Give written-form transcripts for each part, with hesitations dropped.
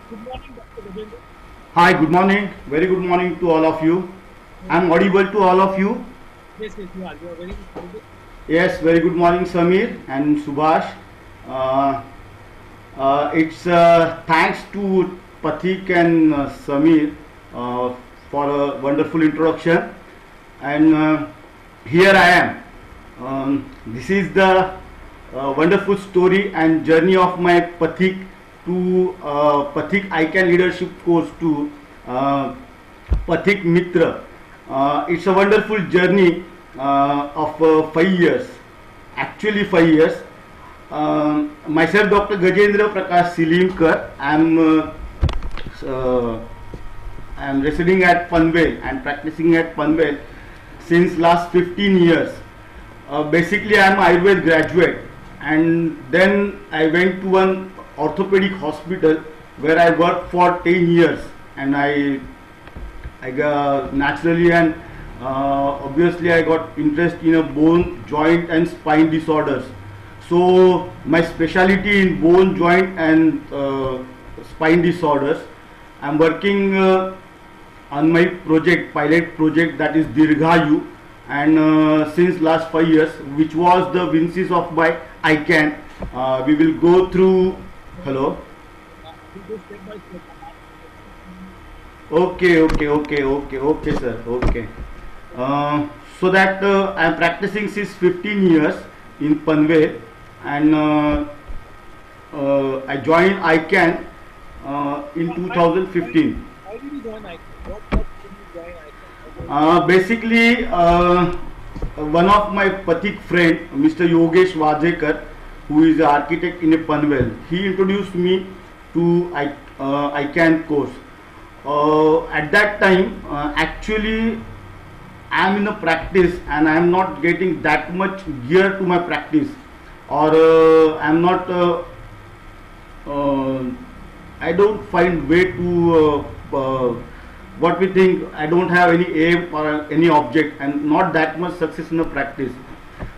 Good morning, Dr. Gajendra. Hi, good morning. Very good morning to all of you. Very I'm good. audible to all of you. Yes, yes, you are. You are very audible. Yes, very good morning, Samir and Subhash. Uh, it's thanks to Pathik and Samir for a wonderful introduction. And here I am. This is the wonderful story and journey of my Pathik to Pathik ICANN leadership course to uh, Pathik Mitra. It's a wonderful journey of 5 years, actually 5 years. Myself, Dr. Gajendra Prakash Silimkar. Uh, I'm residing at Panvel and practicing at Panvel since last 15 years. Basically, I'm Ayurved graduate, and then I went to an orthopedic hospital where I worked for 10 years, and I got naturally and obviously I got interest in a bone, joint and spine disorders. So my specialty in bone, joint and spine disorders. I'm working on my project, pilot project, that is Dirghayu, and since last 5 years, which was the Vinces of my ICANN. We will go through. Hello. We go step by step. Okay, sir. Okay. So that I'm practicing since 15 years in Panvel, and I joined ICANN in Why, why, 2015. why did you join ICANN? What did you join ICANN? What was the Basically, one of my Pathik friend, Mr. Yogesh Vajekar, who is an architect in Panvel, he introduced me to ICANN course. At that time, actually, I am in a practice and I am not getting that much gear to my practice, or I am not. Uh, I don't find way to what we think. I don't have any aim or any object, and not that much success in the practice.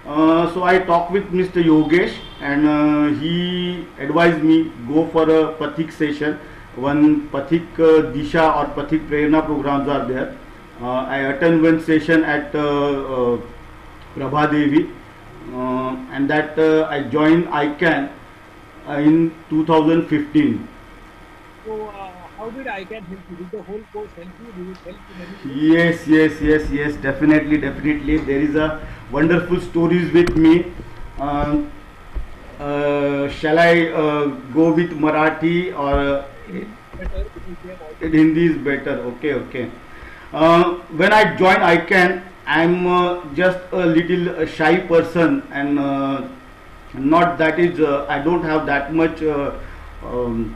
So I talked with Mr. Yogesh, and he advised me go for a Pathik session. One Pathik Disha or Pathik Prerna programs are there. I attend one session at Prabha Devi, and that I joined ICANN in 2015. So, how did ICANN help you? Did the whole course help you? Did it help in any way? Yes, definitely. There is a wonderful stories with me. Um, shall I go with Marathi or Hindi better because they have already. Hindi is better? Okay. When I joined ICANN, I'm just a little shy person, and not that is I don't have that much um,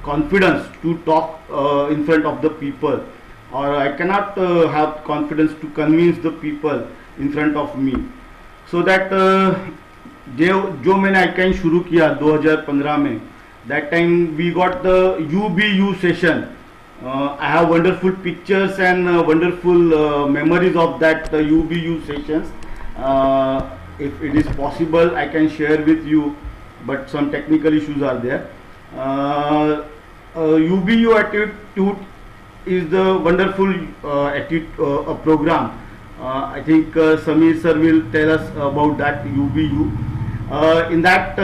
confidence to talk in front of the people, or I cannot have confidence to convince the people in front of me. So that जो जो मैंने आईकैन शुरू किया 2015 में, that time we got the UBU session. I have wonderful pictures and wonderful memories of that UBU sessions. If it is possible, I can share with you, but some technical issues are there. UBU attitude is the wonderful program. I think Samir sir will tell us about that UBU. In that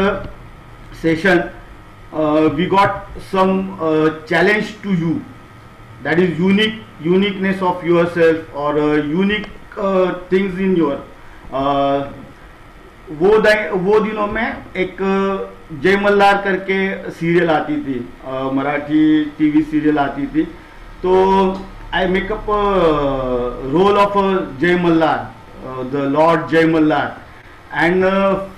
session, we got some challenge to you, that is uniqueness of yourself, or unique things in your uh, वो दिनों में एक जय मल्हार करके serial आती थी, Marathi TV serial आती थी. तो आई मेकअप रोल ऑफ जय मल्हार, द लॉर्ड जय Malhar, and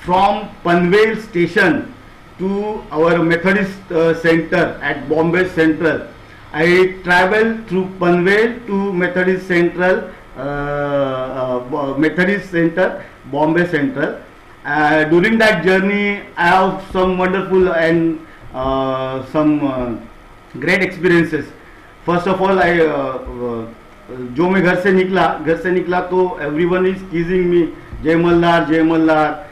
from Panvel station to our Methodist center at Bombay Central, I traveled through Panvel to Methodist Central, Methodist Center, Bombay Central. During that journey, I have some wonderful and some great experiences. First of all, जो मैं घर से निकला तो everyone is teasing me, जय Malhar,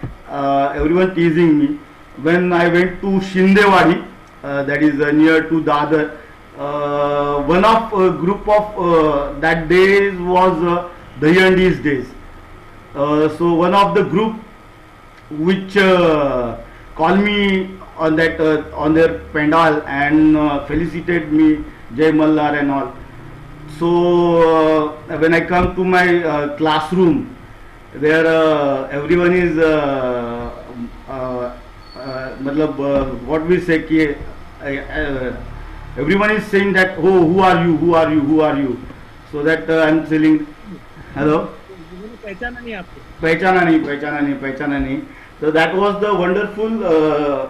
everyone teasing me. When I went to Shindewadi, that is near to Dadar. One of group of that days was Dayandi's days. So one of the group which called me on that on their pandal and felicitate me Jai Mallar and all. So when I come to my classroom, there everyone is what we say कि everyone is saying that, oh, who are you, who are you, who are you, so that I'm telling hello, पहचाना नहीं आपको? पहचाना नहीं. So that was the wonderful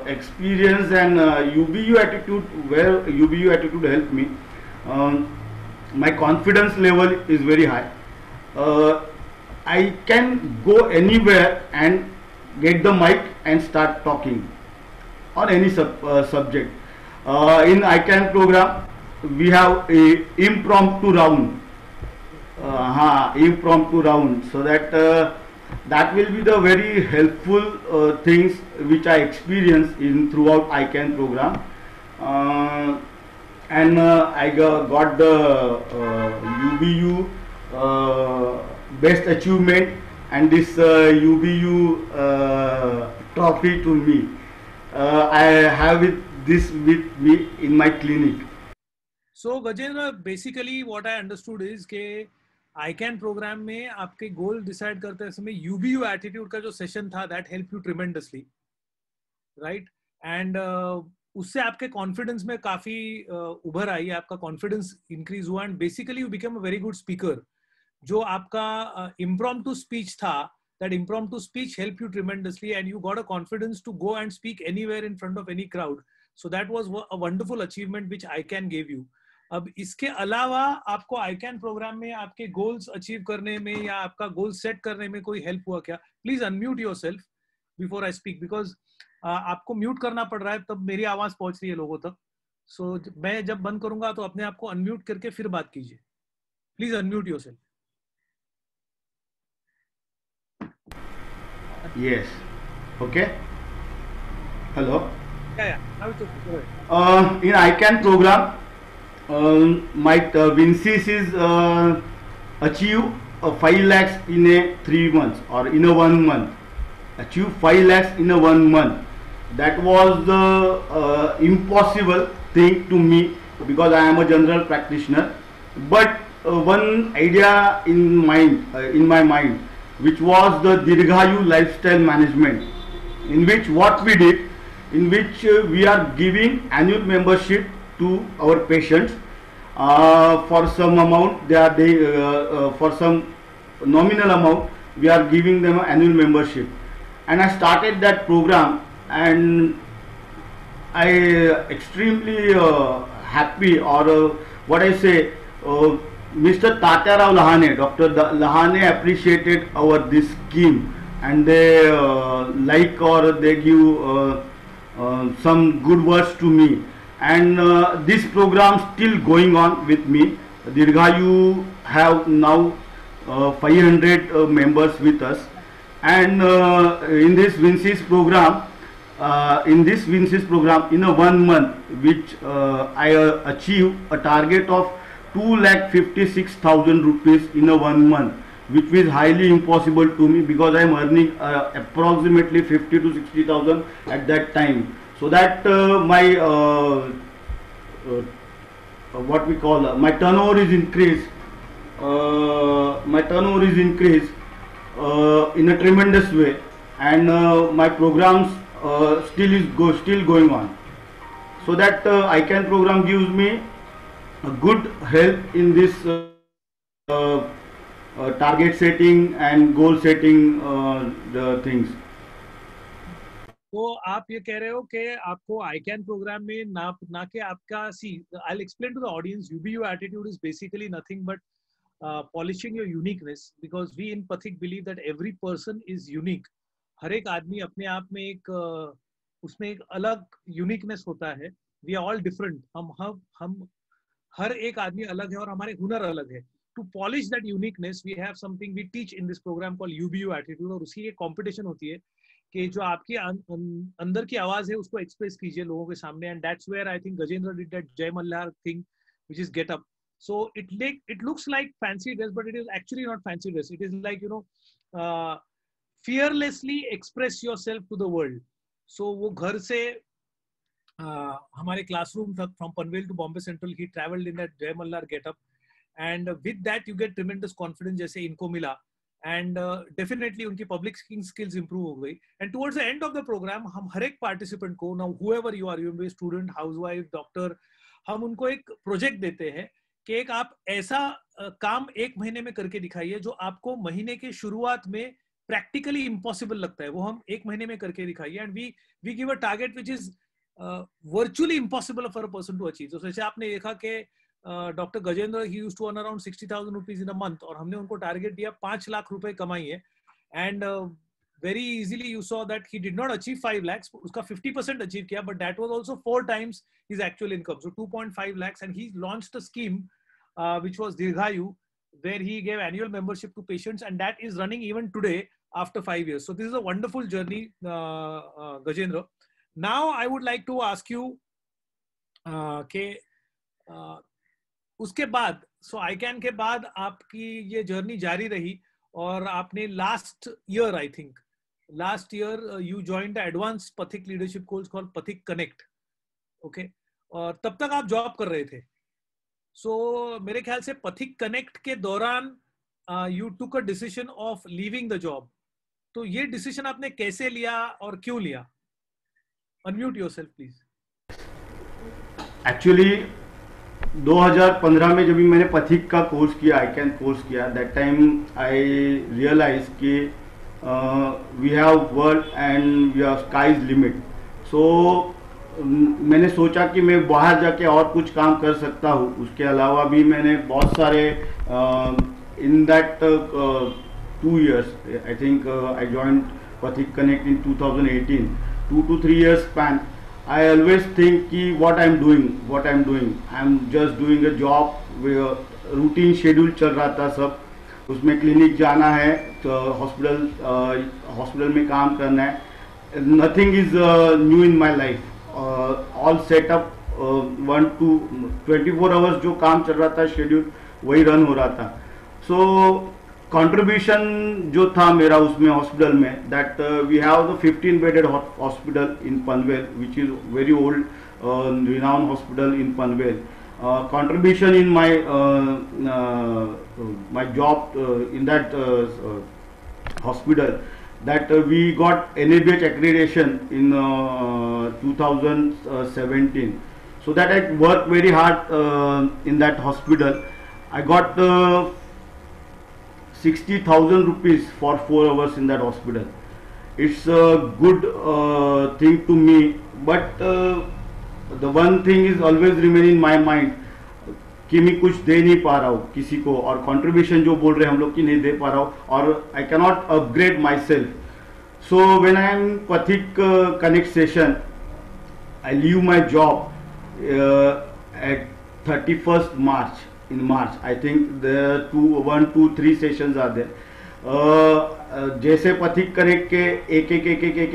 experience, and UBU attitude, where UBU attitude helped me. My confidence level is very high. I can go anywhere and get the mic and start talking on any subject. In ICANN program, we have a impromptu round. Impromptu round, so that that will be the very helpful things which I experience in throughout ICANN program. And I got the UBU best achievement and this UBU trophy to me. I have this with me in my clinic. So Gajendra, basically what I understood is कि ICANN program में आपके goal decide करते समय UBU attitude का जो session था, that helped you tremendously, right? And उससे आपके कॉन्फिडेंस में काफी उभर आई, आपका कॉन्फिडेंस इंक्रीज हुआ and basically you become a very good speaker. जो आपका इम्प्रॉम्प्टू स्पीच था, that impromptu speech helped you tremendously and you got a confidence to go and speak anywhere in front of any crowd. So that was a wonderful achievement which ICANN gave you. अब इसके अलावा आपको ICANN programme में आपके goals achieve करने में या आपका गोल सेट करने में कोई हेल्प हुआ क्या? Please unmute yourself before I speak, because आपको म्यूट करना पड़ रहा है, तब मेरी आवाज पहुंच रही है लोगों तक. सो मैं जब बंद करूंगा तो अपने आप को अनम्यूट करके फिर बात कीजिए. Please unmute yourself. Yes. Okay. Hello. Yeah. Now it's okay. Go ahead. In ICANN program, my WinSys is achieve 5 lakhs in a 3 months or in a 1 month. Achieve 5 lakhs in a 1 month. That was the impossible thing to me because I am a general practitioner. But one idea in my mind, which was the Dirghayu lifestyle management, in which what we did, in which we are giving annual membership to our patients for some amount. For some nominal amount, we are giving them an annual membership, and I started that program, and I extremely happy, or what I say. Mr. Tatyarao Lahane, Dr. Lahane appreciated our this scheme, and they like or they give some good words to me, and this program still going on with me. Dirghayu have now 500 members with us, and in this WinSys program, in a 1 month, which I achieve a target of 2,56,000 rupees in a 1 month, which is highly impossible to me because I am earning approximately 50 to 60,000 at that time. So that my what we call my turnover is increased. In a tremendous way, and my programs still going on. So that ICANN program gives me a good help in this target setting and goal setting the things. तो आप ये कह रहे हो कि आपको ICANN programme में ना के आपका I'll explain to the audience. UBU attitude is basically nothing but polishing your uniqueness, because we in Pathik believe that every person is unique. हर एक आदमी अपने आप में एक उसमें एक अलग यूनिकनेस होता है. We are all different. हम हर एक आदमी अलग है और हमारे हुनर अलग है. To polish that uniqueness, we have something we teach in this program called UBU attitude, और उसी एक competition होती है कि जो आपकी अंदर की आवाज है उसको एक्सप्रेस कीजिए लोगों के सामने, and that's where I think Gajendra did that Jai Malhar thing which is get up. So it looks like fancy dress, but it is actually not fancy dress. It is like, you know, fearlessly express yourself to the world. So वो घर से हमारे classroom तक, from Panvel to Bombay Central, he traveled in that Jay Mallar get up, and with that you get tremendous confidence जैसे इनको मिला, and definitely उनकी public speaking skills improve हो गई. And towards the end of the program हम हर एक participant को, now whoever you are, you may be student, housewife, doctor, हम उनको एक प्रोजेक्ट देते हैं कि एक आप ऐसा काम एक महीने में करके दिखाइए जो आपको महीने के शुरुआत में प्रैक्टिकली इम्पॉसिबल लगता है, वो हम एक महीने में करके दिखाइए, and we give a target which is virtually impossible for a person to achieve. तो जैसे आपने देखा कि doctor Gajendra he used to earn around 60,000 rupees in a month, और हमने उनको टारगेट दिया 5 लाख रुपए कमाइए, and very easily you saw that he did not achieve 5 lakhs, uska 50% achieve kiya, but that was also 4 times his actual income, so 2.5 lakhs. And he launched a scheme which was Dirghayu, where he gave annual membership to patients, and that is running even today after 5 years. So this is a wonderful journey, Gajendra. Now I would like to ask you ke उसके बाद, so ICAN के बाद आपकी ये journey जारी रही, और आपने last year you joined the advanced Pathik leadership course called Pathik Connect, okay, और तब तक आप जॉब कर रहे थे. So मेरे ख्याल से Pathik Connect के दौरान you took a decision of leaving the job. तो ये डिसीजन आपने कैसे लिया और क्यों लिया? Unmute yourself please. Actually 2015 में जब भी मैंने पथिक का कोर्स किया, ICAN कोर्स किया, दैट टाइम आई रियलाइज कि we have world and we have sky's limit. So मैंने सोचा कि मैं बाहर जाके और कुछ काम कर सकता हूँ. उसके अलावा भी मैंने बहुत सारे in that 2 years I think I joined पथिक connect in 2018, 2 to 3 years span. I always think कि what I'm doing, I'm just doing a job, routine schedule चल रहा था सब. उसमें क्लिनिक जाना है, तो हॉस्पिटल में काम करना है. Nothing is new in my life. All setup 1 to 24 hours जो काम चल रहा था शेड्यूल वही रन हो रहा था. सो कंट्रीब्यूशन जो था मेरा उसमें हॉस्पिटल में, that we have the 15 bedded hospital in Panvel which is very old renowned hospital in Panvel. Contribution in my job in that hospital, that we got NABH accreditation in 2017. So that I worked very hard in that hospital. I got 60,000 rupees for 4 hours in that hospital. It's a good thing to me, but the one thing is always remain in my mind कि मैं कुछ दे नहीं पा रहा हूँ किसी को, और कंट्रीब्यूशन जो बोल रहे हैं हम लोग की नहीं दे पा रहा हूँ, और I can not upgrade myself. So when I am Pathik connect session, I leave my job at 31st March. In March, I think there are 1, 2, 3 sessions are there. जैसे पथिक कनेक्ट के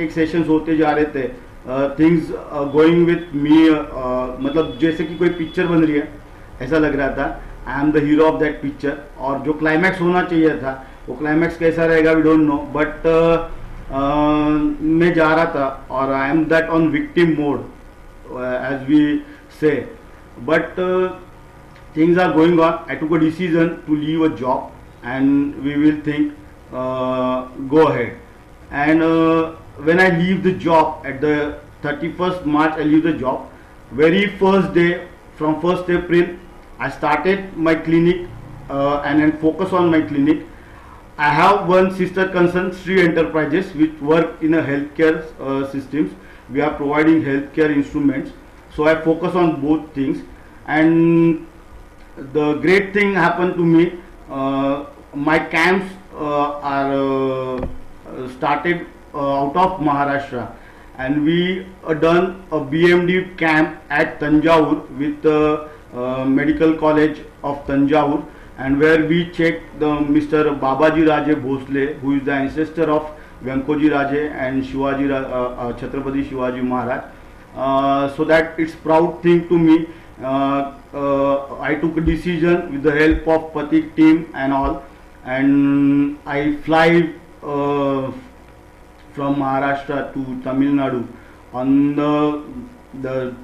एक सेशंस होते जा रहे थे, थिंग्स गोइंग विथ मी, मतलब जैसे कि कोई पिक्चर बन रही है ऐसा लग रहा था. I am the hero of that picture, और जो क्लाइमैक्स होना चाहिए था वो क्लाइमैक्स कैसा रहेगा वी डोंट नो, बट मैं जा रहा था, और I am that on victim mode as we say. But things are going on. I took a decision to leave a job, and we will think go ahead. And when I leave the job at the 31st March, I leave the job. Very first day, from 1st April, I started my clinic and then focus on my clinic. I have one sister concern, Sri Enterprises, which work in a healthcare systems. We are providing healthcare instruments, so I focus on both things. And the great thing happened to me, my camps are started out of Maharashtra, and we done a BMD camp at Tanjavur with the Medical College of Tanjavur, and where we checked the Mr. Babaji Raje Bhosle, who is the ancestor of Venkoji Raje and Chhatrapati Shivaji Maharaj. So that it's proud thing to me. I took a decision with the help of Patik team and all, and I fly from Maharashtra to Tamil Nadu on the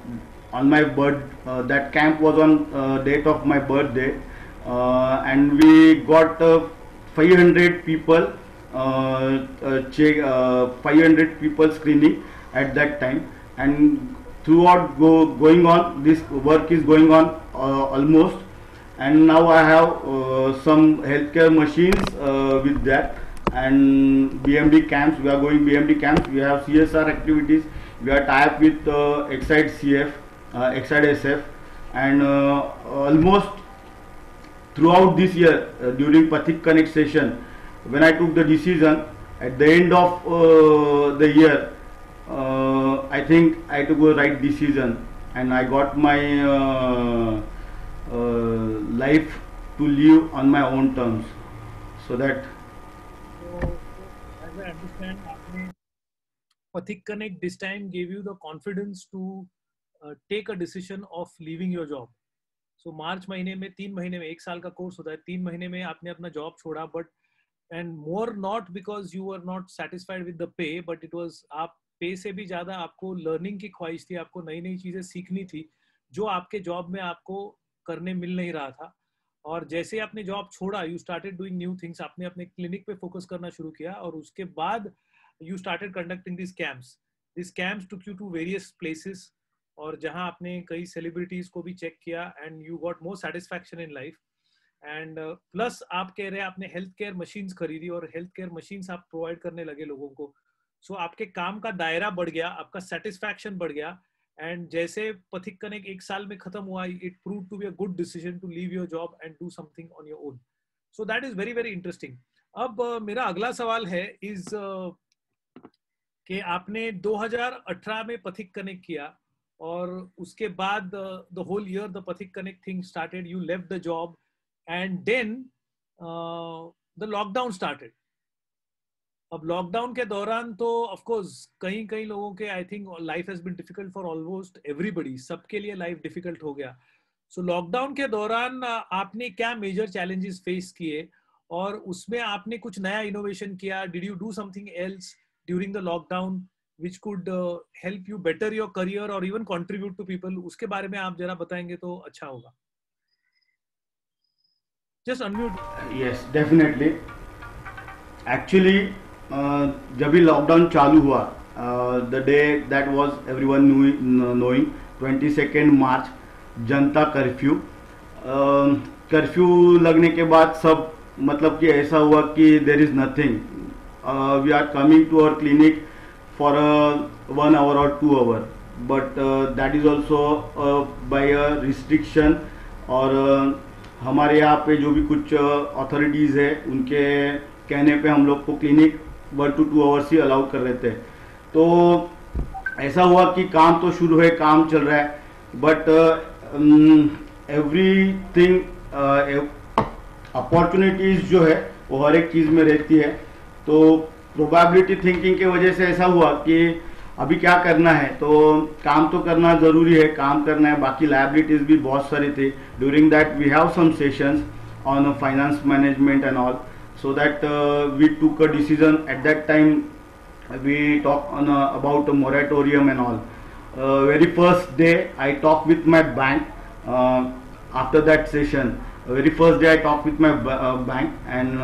on my birth. That camp was on date of my birthday, and we got 500 people 500 people screening at that time, and throughout going on, this work is going on almost, and now I have some healthcare machines with that, and BMD camps. We are going BMD camps. We have CSR activities. We are tied up with Excite CF, Excite SF, and almost throughout this year during Pathik Connect session, when I took the decision at the end of the year, I think I took a right decision, and I got my life to live on my own terms. So that. So, as I understand, Pathik Connect this time gave you the confidence to take a decision of leaving your job. So मार्च महीने में 3 महीने में 1 साल का course होता है, 3 महीने में आपने अपना जॉब छोड़ा, but and more not because you are not satisfied with the pay, but it was आप पे से भी ज्यादा आपको लर्निंग की ख्वाहिश थी, आपको नई नई चीजें सीखनी थी जो आपके जॉब में आपको करने मिल नहीं रहा था. और जैसे आपने जॉब छोड़ा, you started doing new things, आपने अपने क्लिनिक पे फोकस करना शुरू किया, और उसके बाद you started conducting this camps. This camps took you to various places, और जहां आपने कई सेलिब्रिटीज को भी चेक किया, and you got more satisfaction in life. And plus आप कह रहे हैं आपने हेल्थ केयर मशीन्स खरीदी, और हेल्थ केयर मशीन्स आप प्रोवाइड करने लगे लोगों को. सो आपके काम का दायरा बढ़ गया, आपका सेटिस्फैक्शन बढ़ गया, एंड जैसे पथिक कनेक्ट 1 साल में खत्म हुआ, it prove to be a good decision to leave your job and do something on your own. So that is very very interesting. अब मेरा अगला सवाल है इज कि आपने 2018 में पथिक कनेक्ट किया, और उसके बाद the whole year the Pathik connect thing started, you left the job, and then the lockdown started. अब लॉकडाउन के दौरान तो ऑफ कोर्स कई कई लोगों के, I think life has been difficult for almost everybody, सबके लिए लाइफ डिफिकल्ट हो गया. सो लॉकडाउन के दौरान आपने क्या मेजर चैलेंजेस फेस किए, और उसमें आपने कुछ नया इनोवेशन किया? Did you do something else during the lockdown which could help you better your career or even contribute to people? उसके बारे में आप जरा बताएंगे तो अच्छा होगा. Just unmute. Yes, definitely. Actually, जब भी लॉकडाउन चालू हुआ, the day that was everyone knowing 22nd March, Janata curfew. Curfew लगने के बाद सब मतलब कि ऐसा हुआ कि there is nothing. We are coming to our clinic for 1 hour or 2 hour, but that is also by a restriction. और हमारे यहाँ पे जो भी कुछ अथॉरिटीज़ है उनके कहने पे हम लोग को clinic 1 to 2 hours he allow कर रहे थे. तो ऐसा हुआ कि काम तो शुरू है, काम चल रहा है, बट एवरीथिंग अपॉर्चुनिटीज़ जो है वो हर एक चीज़ में रहती है. तो प्रोबेबिलिटी थिंकिंग के वजह से ऐसा हुआ कि अभी क्या करना है, तो काम तो करना ज़रूरी है, काम करना है, बाकी लायबिलिटीज़ भी बहुत सारी थी. During that we have some sessions on finance management and all, so that we took a decision at that time. We talk on about a moratorium and all. Very first day I talk with my bank after that session. Very first day I talk with my bank, and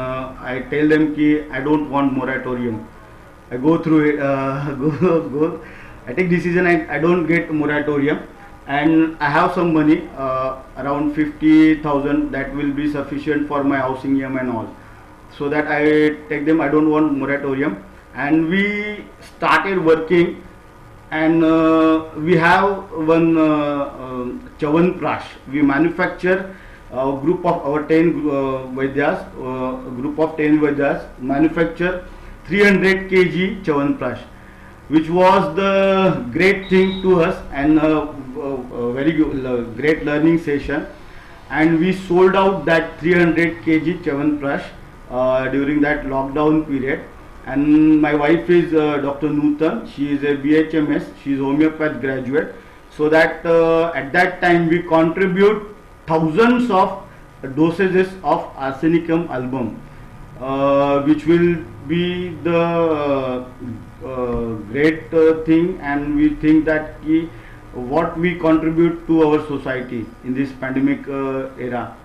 I tell them कि I don't want moratorium. I go through it, I take decision, I don't get moratorium, and I have some money around 50,000 that will be sufficient for my housing EMI and all. So that I take them, I don't want moratorium, and we started working, and we have one Chyawanprash. We manufacture. A group of our 10 Vaidyas, group of 10 Vaidyas manufacture 300 kg Chyawanprash, which was the great thing to us, and a very great learning session. And we sold out that 300 kg Chyawanprash during that lockdown period. and my wife is Dr. Nutan. She is a BHMS. She is homeopath graduate. So that at that time we contribute thousands of dosages of arsenicum album, which will be the great thing, and we think that what we contribute to our society in this pandemic era.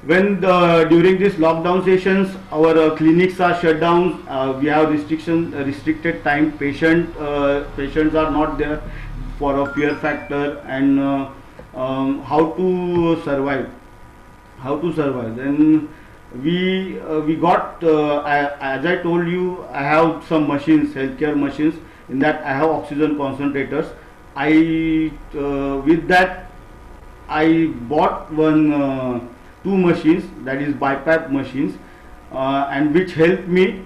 When during these lockdown sessions our clinics are shut down, we have restricted time. Patients are not there for a fear factor, and how to survive. Then we got as I told you, I have some machines, healthcare machines. In that I have oxygen concentrators. With that I bought two machines, that is BiPAP machines, and which helped me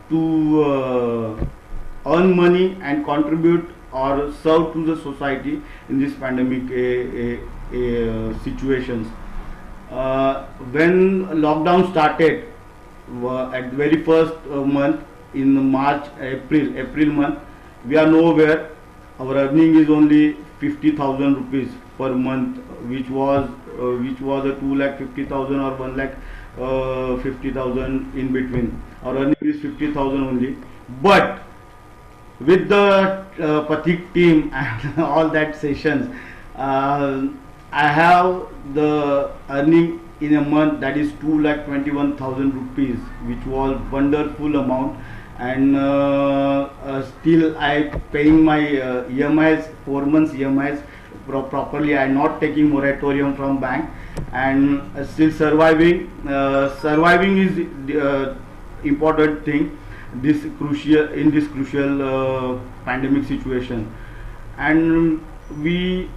to earn money and contribute or serve to the society in this pandemic situations. When lockdown started at very first month in March, April month, we are nowhere. Our earning is only 50,000 rupees per month, which was a 2,50,000 or 1,50,000 in between. Our earning is 50,000 only. But with the Pathik team and all that sessions, I have the earning in a month that is 2,21,000 rupees, which was wonderful amount. And still I paying my EMIs, 4 months EMIs properly. I am not taking moratorium from bank, and still surviving. Surviving is important thing in this crucial pandemic situation. And we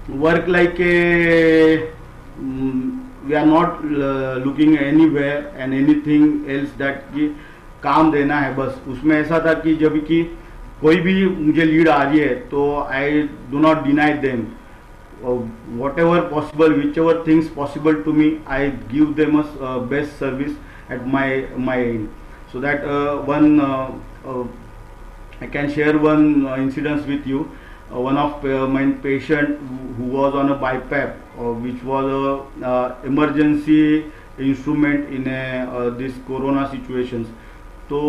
work like a we are not looking anywhere and anything else that काम देना है बस. उसमें ऐसा था कि जब कि कोई भी मुझे लीड आ रही है तो I do not deny them. Whatever possible, whichever things possible to me, I give them a best service at my end. So that I can share one incident with you. One of my patient who was on a BiPAP, which was a emergency instrument in this corona situations. तो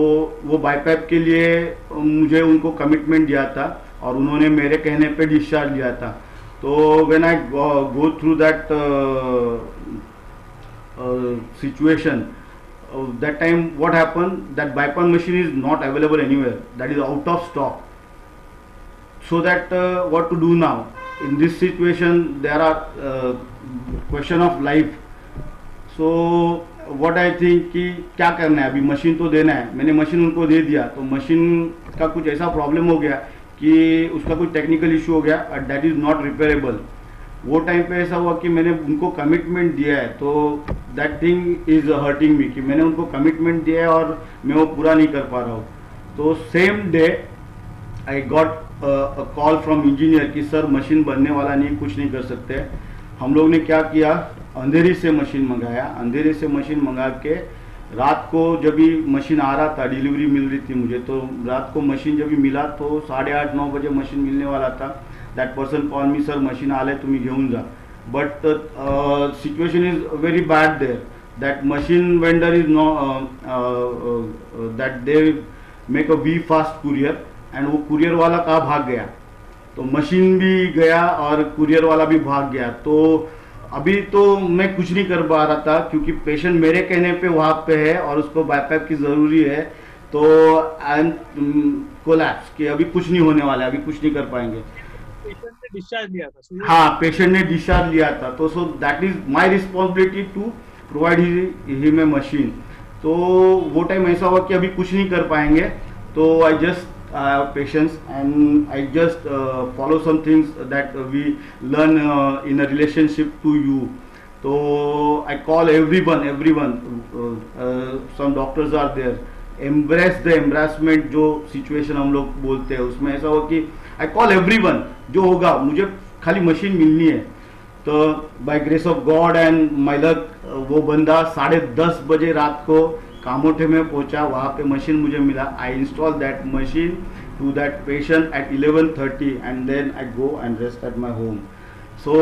वो BiPAP के लिए मुझे उनको commitment दिया था और उन्होंने मेरे कहने पे डिस्चार्ज लिया था. तो when I go through that situation, that time what happened, that BiPAP machine is not available anywhere, that is out of stock. So that what to do now in this situation, there are question of life. So what I think कि क्या करना है, अभी machine तो देना है. मैंने machine उनको दे दिया, तो मशीन का कुछ ऐसा प्रॉब्लम हो गया कि उसका कुछ टेक्निकल इशू हो गया, दैट इज नॉट रिपेयरेबल. वो टाइम पे ऐसा हुआ कि मैंने उनको कमिटमेंट दिया है, तो that thing is hurting me कि मैंने उनको कमिटमेंट दिया है और मैं वो पूरा नहीं कर पा रहा हूँ. तो same day I got a call from engineer कि सर मशीन बनने वाला नहीं, कुछ नहीं कर सकते. हम लोग ने क्या किया, अंधेरी से मशीन मंगाया. अंधेरी से मशीन मंगा के रात को जब भी मशीन आ रहा था, डिलीवरी मिल रही थी मुझे, तो रात को मशीन जब भी मिला तो 8:30-9 बजे मशीन मिलने वाला था. That person call me, sir machine आले तुम्ही घेऊन जा. But situation is very bad there. That machine vendor is know that they make a we fast courier, and वो कुरियर वाला कहाँ भाग गया, तो मशीन भी गया और कुरियर वाला भी भाग गया. तो अभी तो मैं कुछ नहीं कर पा रहा था क्योंकि पेशेंट मेरे कहने पे वहाँ पे है और उसको BiPAP की ज़रूरी है. तो आई एम कोलैप्स कि अभी कुछ नहीं होने वाला है, अभी कुछ नहीं कर पाएंगे. पेशेंट ने डिस्चार्ज लिया था. हाँ, पेशेंट ने डिस्चार्ज लिया था. तो so that is my responsibility to provide him a machine. तो वो टाइम ऐसा हुआ कि अभी कुछ नहीं कर पाएंगे. तो I just patience, and I just follow some things that we learn in a relationship to you. So I call everyone. Some doctors are there. Embrace the embarrassment जो situation हम लोग बोलते हैं, उसमें ऐसा हो कि I call everyone. जो होगा, मुझे खाली मशीन मिलनी है. तो by grace of God and my luck, वो बंदा 10:30 बजे रात को कामोठे में पहुंचा, वहाँ पे मशीन मुझे मिला. I install that machine to that patient at 11:30 and then I go and rest at my home. So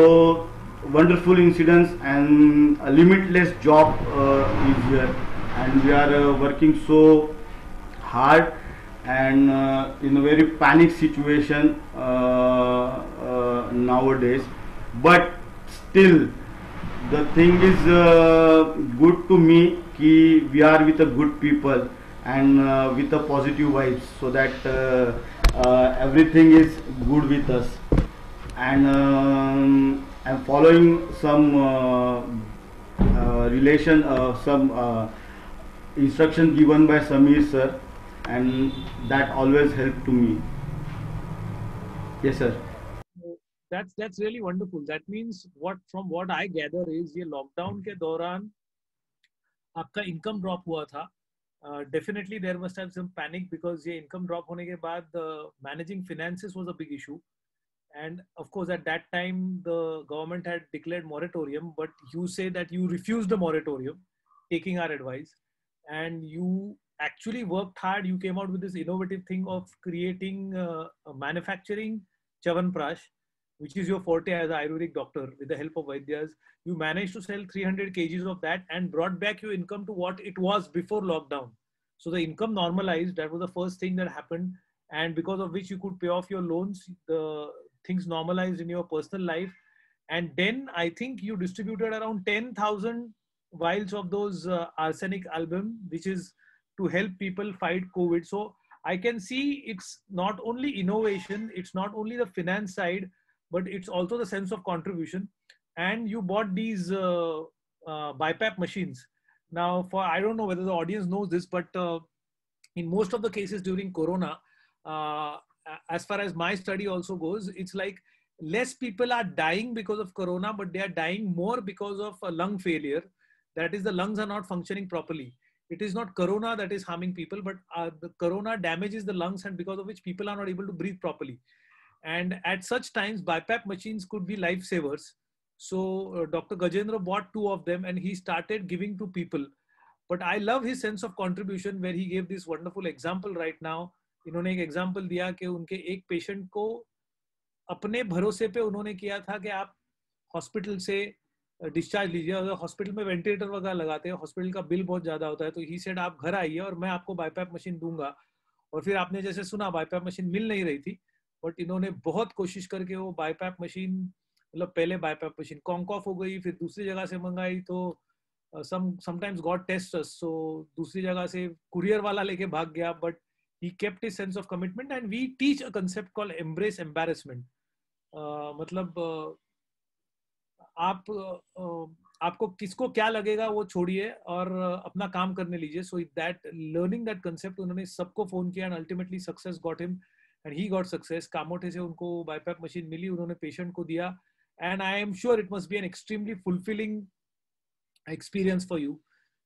wonderful incidents and a limitless job is here, and we are working so hard and in a very panic situation nowadays, but still the thing is good to me कि we are with a good people and with a positive vibes, so that everything is good with us. And I'm following some relation, some instruction given by Samir sir, and that always helped to me. Yes sir. That's really wonderful. That means from what I gather is ये lockdown के दौरान आपका income drop हुआ था. Definitely there must have some panic because ये income drop होने के बाद managing finances was a big issue, and of course at that time the government had declared moratorium, but you say that you refused the moratorium, taking our advice, and you actually worked hard. You came out with this innovative thing of creating manufacturing Chyawanprash, which is your forte as an Ayurvedic doctor. With the help of Vaidyas, you managed to sell 300 kgs of that and brought back your income to what it was before lockdown. So the income normalized. That was the first thing that happened, and because of which you could pay off your loans. The things normalized in your personal life, and then I think you distributed around 10,000 vials of those arsenic album, which is to help people fight COVID. So I can see it's not only innovation, it's not only the finance side, but it's also the sense of contribution. And you bought these BiPAP machines. Now, I don't know whether the audience knows this, but in most of the cases during Corona, as far as my study also goes, it's like less people are dying because of Corona, but they are dying more because of a lung failure. That is, the lungs are not functioning properly. It is not Corona that is harming people, but the Corona damages the lungs, and because of which people are not able to breathe properly. And at such times, BiPAP machines could be lifesavers. So Dr. Gajendra bought 2 of them and he started giving to people. But I love his sense of contribution, where he gave this wonderful example right now. इन्होंने एक example दिया कि उनके एक patient को अपने भरोसे पे उन्होंने किया था कि आप हॉस्पिटल से डिस्चार्ज लीजिए. अगर हॉस्पिटल में वेंटिलेटर वगैरह लगाते हैं, हॉस्पिटल का बिल बहुत ज़्यादा होता है, तो ही सेड आप घर आइए और मैं आपको BiPAP मशीन दूंगा. और फिर आपने जैसे सुना BiPAP मशीन मिल नहीं रही थी, बट इन्होंने बहुत कोशिश करके वो BiPAP मशीन, मतलब पहले BiPAP मशीन कॉन्क ऑफ हो गई, फिर दूसरी जगह से मंगाई, तो sometimes God tests us. So दूसरी जगह से कुरियर वाला लेके भाग गया, but he kept his sense of commitment. And we teach a concept called embrace embarrassment. मतलब आपको किसको क्या लगेगा वो छोड़िए और अपना काम करने लीजिए. So that learning that concept, उन्होंने सबको फोन किया, and ultimately success got him. And he got success. Kamothe से उनको BiPAP मशीन मिली, उन्होंने पेशेंट को दिया, and I am sure it must be an extremely fulfilling experience for you.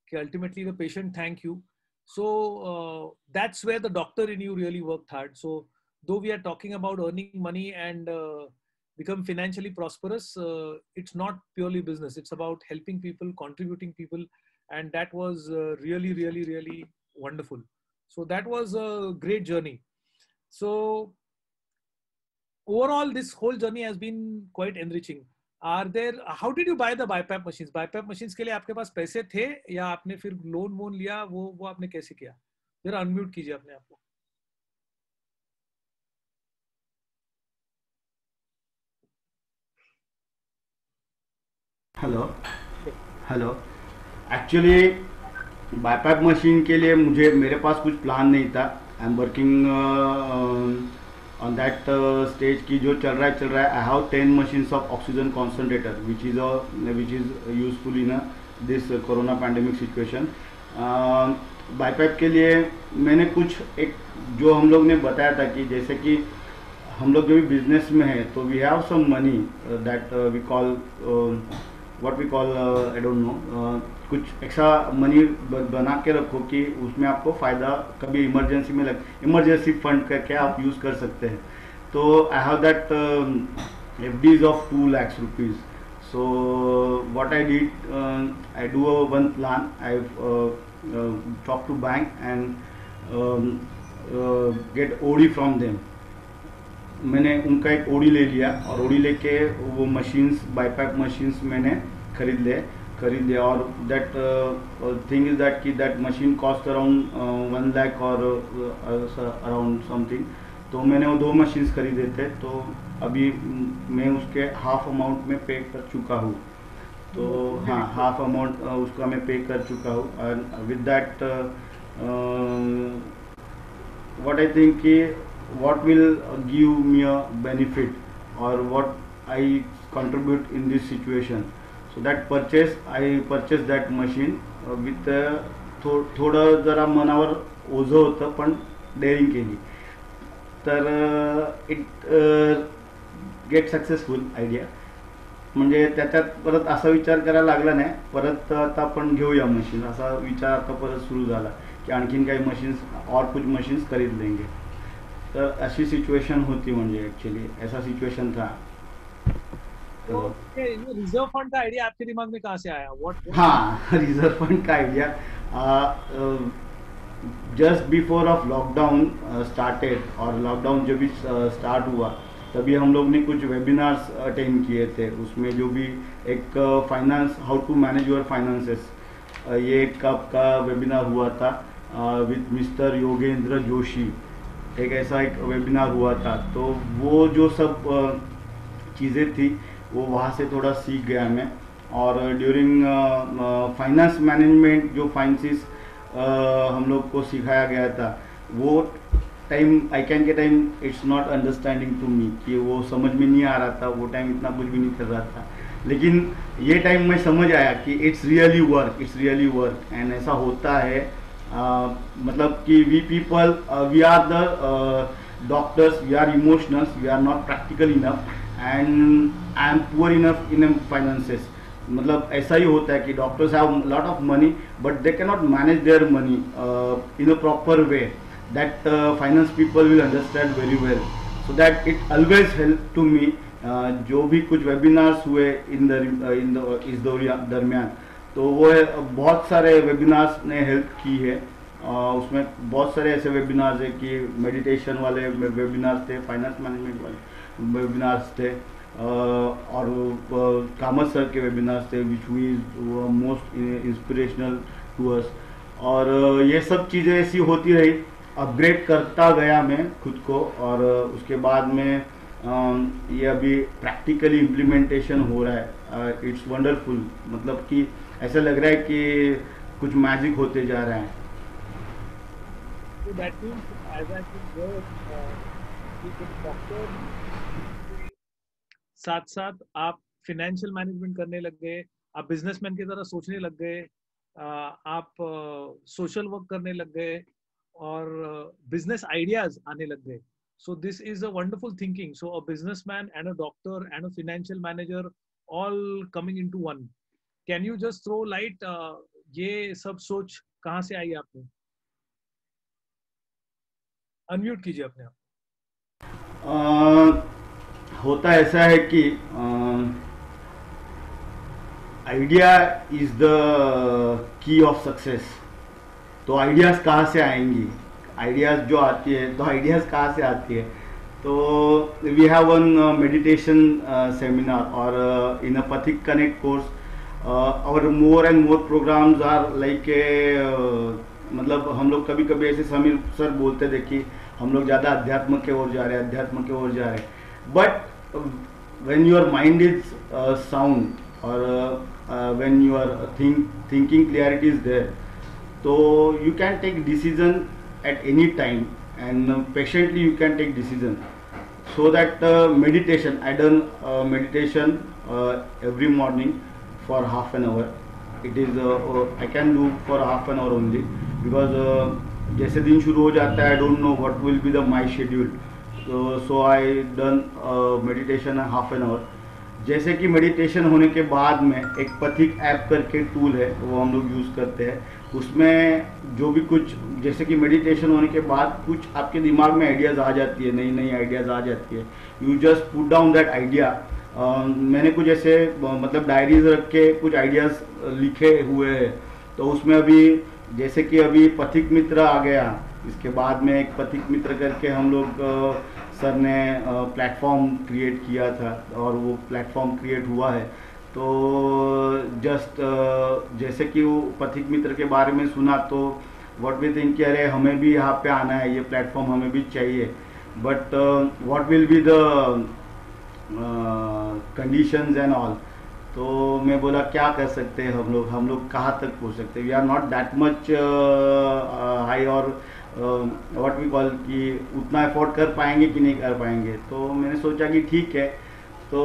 Okay, ultimately the patient thank you. So that's where the doctor in you really worked hard. So though we are talking about earning money and become financially prosperous, it's not purely business. It's about helping people, contributing people, and that was really, really, really wonderful. So that was a great journey. So overall, this whole journey has been quite enriching. How did you buy the BiPAP machines? BiPAP machines के लिए आपके पास पैसे थे या आपने फिर loan वोन लिया? वो आपने कैसे किया? जरा अनम्यूट कीजिए अपने आप को. हेलो. एक्चुअली BiPAP मशीन के लिए मेरे पास कुछ प्लान नहीं था. I am working on that stage की जो चल रहा है. I have 10 machines of oxygen concentrator which is useful in this corona pandemic situation. BiPAP के लिए मैंने कुछ एक जो हम लोग ने बताया था कि जैसे कि हम लोग जो भी बिजनेस में है, तो we have some money that we call what we call I don't know, कुछ एक्स्ट्रा मनी बना के रखो कि उसमें आपको फ़ायदा कभी इमरजेंसी में इमरजेंसी फंड करके आप यूज़ कर सकते हैं. तो I have that FDs of 2 lakhs rupees. So what I did, I do one plan. I talk to bank and get OD from them. मैंने उनका एक ओडी ले लिया और ओडी लेके वो मशीन्स बाईपैप मशीन्स मैंने खरीद लिया और दैट थिंग इज दैट कि that machine cost around 1 lakh और अराउंड समथिंग. तो मैंने वो 2 मशीन्स खरीदे थे. तो अभी मैं उसके हाफ अमाउंट में पे कर चुका हूँ. तो हाँ, हाफ अमाउंट उसका मैं पे कर चुका हूँ. And with that what I think कि what will give me a benefit or what I contribute in this situation. So that I purchased that machine with थोडं जरा मनावर ओझं होतं पण डेअरिंग केली. तर इट गेट सक्सेसफुल आयडिया. म्हणजे त्याच्यात परत असा विचार करायला लागला नाही. परत आता आपण घेऊया मशीन असा विचार आता परत सुरू झाला की आणखीन काही मशीन्स और कुछ मशीन्स खरीद लेंगे. तो ऐसी सिचुएशन होती मुझे एक्चुअली ऐसा सिचुएशन था. तो रिजर्व फंड का आइडिया आपके दिमाग में कहाँ से आया? हाँ, रिजर्व फंड का idea just before of lockdown started. और लॉकडाउन जब भी स्टार्ट हुआ तभी हम लोग ने कुछ वेबिनार्स अटेंड किए थे. उसमें जो भी एक finance, how to manage your finances, ये एक आपका वेबिनार हुआ था विद मिस्टर योगेंद्र जोशी. एक ऐसा एक वेबिनार हुआ था. तो वो जो सब चीज़ें थी वो वहाँ से थोड़ा सीख गया मैं. और ड्यूरिंग फाइनेंस मैनेजमेंट जो फाइनेंसिस हम लोग को सिखाया गया था वो टाइम आई कैन के time it's not understanding to me कि वो समझ में नहीं आ रहा था. वो टाइम इतना कुछ भी नहीं कर रहा था. लेकिन ये टाइम में समझ आया कि इट्स रियली वर्क एंड ऐसा होता है. मतलब कि we people we are the doctors, we are emotionals, we are not practical enough and I am poor enough in finances. मतलब ऐसा ही होता है कि doctors have lot of money but they can not manage their money in a proper way. That finance people will understand very well. So that it always help to me. जो भी कुछ webinars हुए इस दरमियान तो वो बहुत सारे वेबिनार्स ने हेल्प की है. उसमें बहुत सारे ऐसे वेबिनार्स है कि मेडिटेशन वाले वेबिनार्स थे, फाइनेंस मैनेजमेंट वाले वेबिनार्स थे और कामत सर के वेबिनार्स थे which we most inspirational to us. और ये सब चीज़ें ऐसी होती रही. अपग्रेड करता गया मैं खुद को और उसके बाद में ये अभी प्रैक्टिकली इम्प्लीमेंटेशन हो रहा है. It's wonderful. मतलब कि ऐसा लग रहा है कि कुछ मैजिक होते जा रहा है. So that means, as I said, doctor साथ साथ आप फिनेंशियल मैनेजमेंट करने लग गए, आप बिजनेसमैन की तरह सोचने लग गए, आप सोशल वर्क करने लग गए और बिजनेस आइडियाज आने लग गए. So this is a wonderful thinking. So a businessman and a doctor and a financial manager all coming into one. Can you just throw light? ये सब सोच कहाँ से आई आपने? अनम्यूट कीजिए अपने आप. होता ऐसा है कि idea is the key of success. तो आइडियाज कहाँ से आएंगी? आइडियाज जो आती है तो आइडियाज कहाँ से आती है? तो we have one meditation seminar और in a Pathik connect course और more and more programs are like मतलब हम लोग कभी कभी ऐसे समीर सर बोलते थे कि हम लोग ज़्यादा अध्यात्म के ओर जा रहे हैं. But when your mind is sound और when your thinking clarity is there तो you can take decision at any time and patiently you can take decision. So that meditation, I done meditation every morning for half an hour. It is I can do for half an hour only because जैसे दिन शुरू हो जाता है I don't know what will be the my schedule. So I done meditation half an hour. जैसे कि meditation होने के बाद में एक पथिक ऐप करके टूल है वो हम लोग यूज़ करते हैं. उसमें जो भी कुछ जैसे कि मेडिटेशन होने के बाद कुछ आपके दिमाग में आइडियाज़ आ जाती है, नई आइडियाज़ आ जाती है. You just put down that idea. मैंने कुछ ऐसे मतलब डायरीज रख के कुछ आइडियाज़ लिखे हुए हैं. तो उसमें अभी जैसे कि अभी पथिक मित्र आ गया, इसके बाद में एक पथिक मित्र करके हम लोग सर ने प्लेटफॉर्म क्रिएट किया था और वो प्लेटफॉर्म क्रिएट हुआ है। तो जस्ट जैसे कि वो पथिक मित्र के बारे में सुना तो व्हाट वी थिंक कि अरे हमें भी यहाँ पे आना है, ये प्लेटफॉर्म हमें भी चाहिए, but what will be the conditions and all. तो मैं बोला क्या कर सकते हैं हम लोग कहाँ तक पहुँच सकते हैं, we are not that much high और व्हाट वी कॉल कि उतना एफोर्ड कर पाएंगे कि नहीं कर पाएंगे। तो मैंने सोचा कि ठीक है। तो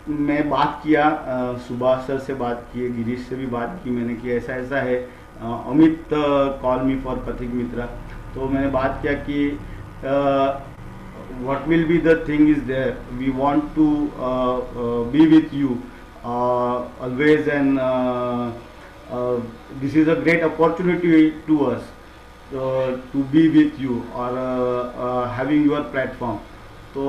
मैं बात किया, सुभाष सर से बात की, गिरीश से भी बात की मैंने कि ऐसा ऐसा है, अमित कॉल मी फॉर पथिक मित्रा। तो मैंने बात किया कि what will be the thing is there, we want to be with you always, and this is a great opportunity to us to be with you or having your platform. So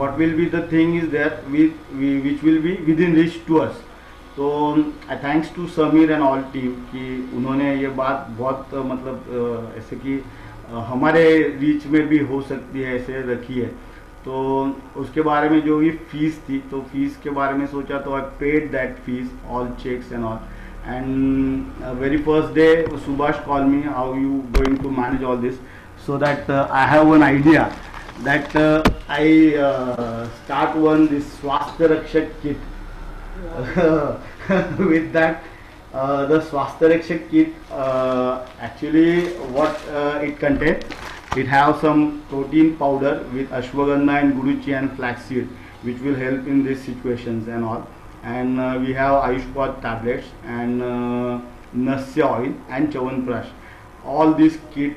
what will be the thing is there which will be within reach to us. तो thanks to Sameer and all team कि उन्होंने ये बात बहुत मतलब ऐसे कि हमारे रीच में भी हो सकती है ऐसे रखी है। तो उसके बारे में जो भी फीस थी, तो फीस के बारे में सोचा, तो I paid that fees, all checks and all. And very first day Subhash call me, how you going to manage all this, so that I have one idea that I start one this Swasthya Rakshak kit. with that the Swasthya Rakshak kit, actually what it contains, it have some protein powder with ashwagandha and guruchi and flaxseed, which will help in these situations and all. And we have Ayushpad tablets and Nasya oil and Chawanprash. All this kit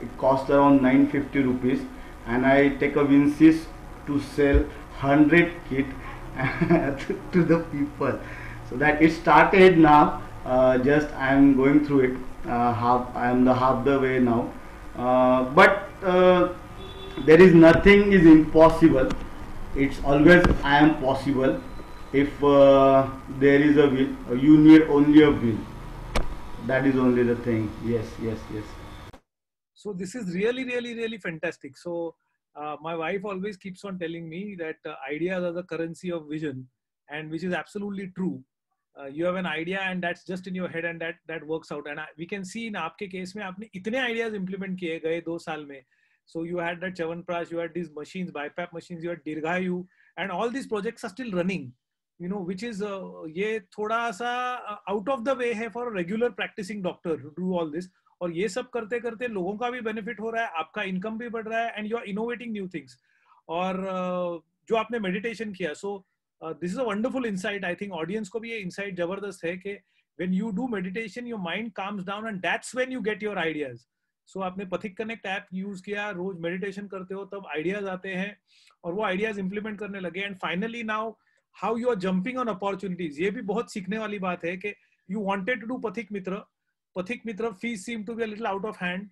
it costs around 950 rupees, and I take a Vincis to sell 100 kit to the people. So that it started now. Just I am going through it. I am the half the way now. But there is nothing is impossible. It's always I am possible. If there is a will, you need only a will. That is only the thing. Yes, yes, yes. So this is really, really, really fantastic. So my wife always keeps on telling me that ideas are the currency of vision, and which is absolutely true. You have an idea and that's just in your head, and that works out. And we can see in आपके case में आपने इतने ideas implement किए गए 2 साल में. So you had that Chawanprash, you had these machines, BiPAP machines, you had Dirghayu, and all these projects are still running. You know, which is ये थोड़ा सा out of the way है for a regular practicing doctor to do all this. और ये सब करते करते लोगों का भी बेनिफिट हो रहा है, आपका इनकम भी बढ़ रहा है, and you are innovating new things. और जो आपने मेडिटेशन किया, so this is a wonderful insight. I think audience को भी ये इनसाइट जबरदस्त है कि when you do meditation your mind calms down and that's when you get your ideas. So आपने पथिक कनेक्ट ऐप यूज किया, रोज मेडिटेशन करते हो, तब आइडियाज आते हैं और वो आइडियाज इंप्लीमेंट करने लगे. And finally now how you are jumping on opportunities. ये भी बहुत सीखने वाली बात है कि यू वांटेड टू डू पथिक मित्र. पथिक मित्र fees seem to be a little out of hand.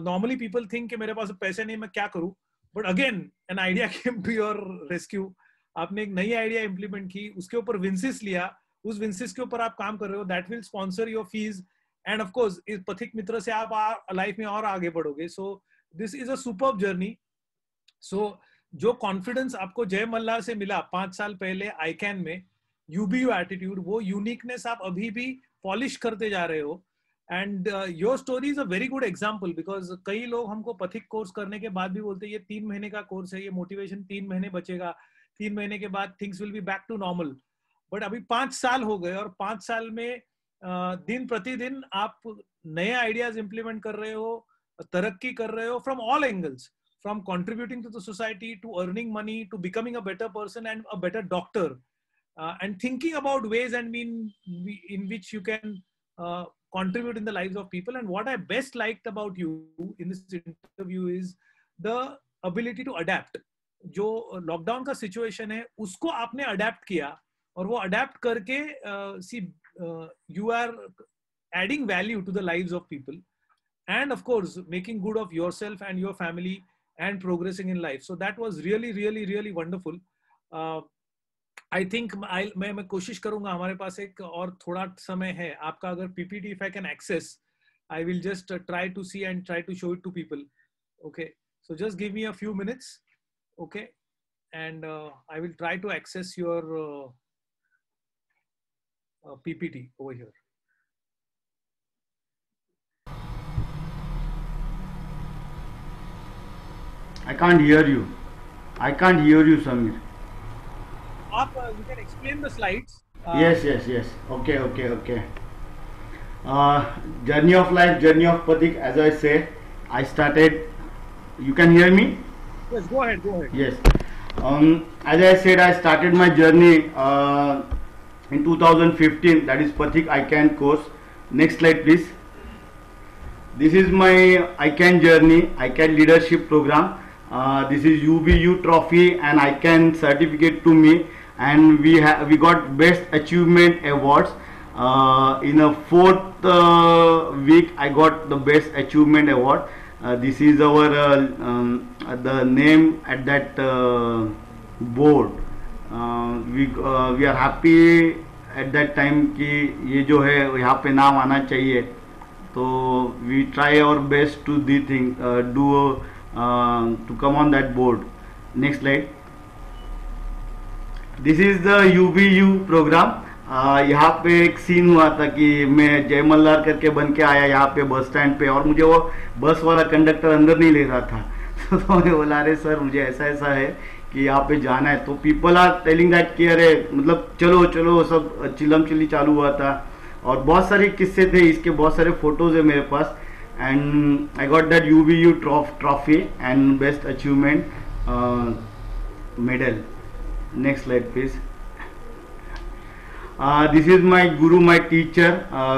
Normally people think कि मेरे पास पैसे नहीं, मैं क्या करूं. But again an idea came to your rescue. आपने एक नई आइडिया इंप्लीमेंट की, उसके ऊपर विंसिस लिया, उस विंसिस के ऊपर आप काम कर रहे हो. That will sponsor your fees, end of course इस पथिक मित्र से आप लाइफ में और आगे बढ़ोगे. So this is a superb journey. So जो कॉन्फिडेंस आपको जय मल्लार से मिला 5 साल पहले आईकैन में, यूबीयू एटीट्यूड, वो यूनिकनेस आप अभी भी पॉलिश करते जा रहे हो. And your story is a very good example, because कई लोग हमको पथिक कोर्स करने के बाद भी बोलते हैं ये 3 महीने का कोर्स है, ये मोटिवेशन 3 महीने बचेगा, 3 महीने के बाद things will be back to normal. But अभी 5 साल हो गए, और 5 साल में दिन प्रतिदिन आप नए आइडियाज इंप्लीमेंट कर रहे हो, तरक्की कर रहे हो from all angles, from contributing to the society, to earning money, to becoming a better person and a better doctor, and thinking about ways and in which you can contribute in the lives of people. And what I best liked about you in this interview is the ability to adapt. जो lockdown का situation है उसको आपने adapt किया, और वो adapt करके you are adding value to the lives of people, and of course making good of yourself and your family and progressing in life. So that was really, really, really wonderful. I think मैं कोशिश करूंगा, हमारे पास एक और थोड़ा समय है आपका, अगर PPT if I can access, I will just try to see and try to show it to people. Okay, so just give me a few minutes. Okay, and I will try to access your PPT over here. I can't hear you. I can't hear you, Samir. You can explain the slides. Yes. Okay. Journey of life, journey of Pathik. As I say, I started. You can hear me? Yes, go ahead. Yes. As I said, I started my journey in 2015. That is Pathik ICANN course. Next slide, please. This is my ICANN journey, ICANN leadership program. This is UBU trophy and ICANN certificate to me, and we got best achievement awards. In a fourth week, I got the best achievement award. This is our the name at that board. We are happy at that time कि ये जो है यहाँ पे नाम आना चाहिए, तो we try our best to to come on that board. Next slide. This is the UBU program. यहाँ पे एक सीन हुआ था कि मैं जय मल्हार करके बन के आया यहाँ पे बस स्टैंड पे, और मुझे वो बस वाला कंडक्टर अंदर नहीं ले रहा था. तो मैं बोला अरे सर मुझे ऐसा है कि यहाँ पे जाना है. तो पीपल आर टेलिंग दैट कि अरे मतलब चलो सब चिलम चिल्ली चालू हुआ था, और बहुत सारे किस्से थे इसके, बहुत सारे फोटोज है मेरे पास. And I got that UBU trophy and best achievement medal. Next slide, please. This is my guru, my teacher,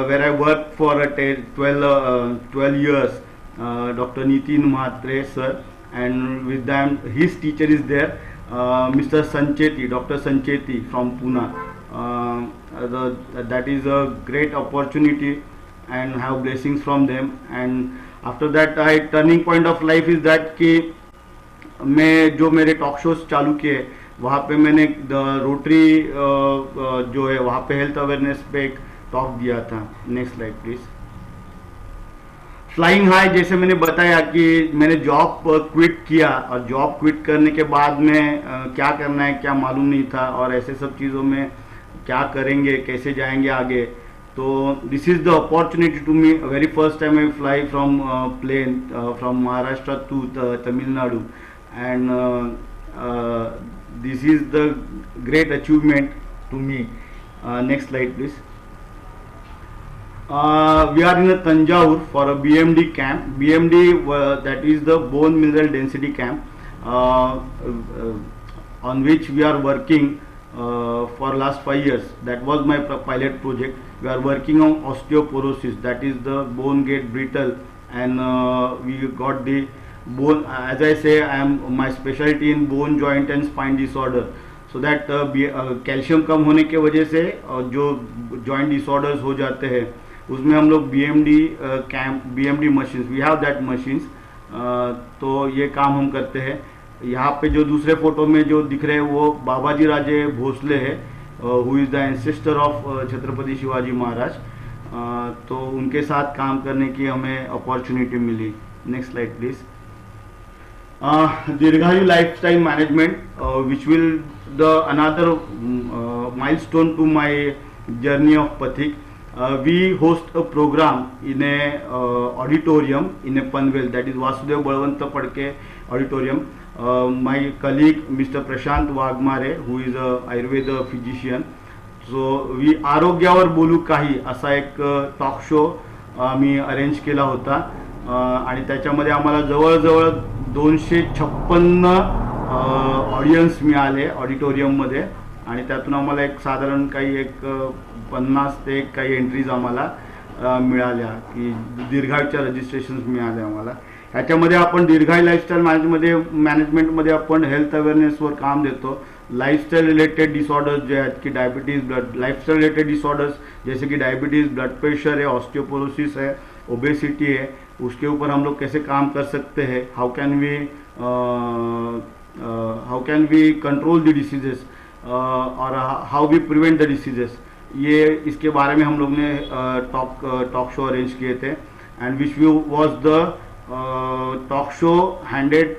where I worked for 12 years, Dr. Nitin Mhatre sir, and with them his teacher is there, Mr. Sancheti, Dr. Sancheti from Pune. That is a great opportunity and have blessings from them. And after that, turning point of life is that कि मैं जो मेरे talk shows चालू किए वहाँ पे मैंने rotary जो है वहाँ पे हेल्थ अवेयरनेस पे एक टॉक दिया था. Next slide please. Flying high, जैसे मैंने बताया कि मैंने जॉब क्विट किया, और जॉब क्विट करने के बाद में क्या करना है क्या मालूम नहीं था, और ऐसे सब चीज़ों में क्या करेंगे कैसे जाएंगे आगे. तो this is the opportunity to me. Very first time I fly from plane from Maharashtra to Tamil Nadu, and this is the great achievement to me. Next slide, please. We are in a Tanjore for a BMD camp. BMD that is the bone mineral density camp, on which we are working for last 5 years. That was my pilot project. We are working on osteoporosis, that is the bone get brittle, and we got the bone. As I say, my specialty in bone, joint and spine disorder. So that calcium कम होने के वजह से जो joint disorders हो जाते हैं उसमें हम लोग BMD machines, we have that machines. तो ये काम हम करते हैं. यहाँ पे जो दूसरे फोटो में जो दिख रहे हैं वो बाबाजी राजे भोसले है, who is the ancestor of Chhatrapati Shivaji Maharaj. तो उनके साथ काम करने की हमें अपॉर्चुनिटी मिली. Next slide please. Dirghayu lifestyle management, which will the another milestone to my journey of Pathik. We host a program in a auditorium in a Panvel, that is Vasudev Balwant Padke auditorium. My colleague Mr. Prashant Wagmare, who is a Ayurveda physician. So we आरोग्यावर बोलू काही असा एक talk show आम्ही arrange केला होता, आणि त्याच्यामध्ये आम्हाला जवळजवळ 256 ऑडियन्स मिळाले ऑडिटोरियममध्ये, आणि त्यातून आम्हाला एक साधारण काही एक 50 ते काही एंट्रीज आम्हाला मिळाल्या, की दीर्घायूच्या रजिस्ट्रेशन्स मिळाले आम्हाला. ह्याच्यामध्ये आपण दीर्घायू लाईफस्टाईल मॅनेजमेंटमध्ये आपण हेल्थ अवेअरनेसवर काम देतो. लाइफस्टाइल रिलेटेड डिसऑर्डर्स जो है कि diabetes, blood lifestyle related disorders जैसे कि डायबिटीज़, ब्लड प्रेशर है, ऑस्टियोपोरोसिस है, ओबेसिटी है, उसके ऊपर हम लोग कैसे काम कर सकते हैं. How can we control the diseases. और how we prevent the diseases, ये इसके बारे में हम लोग ने टॉक शो अरेंज किए थे. And which view was the talk show handed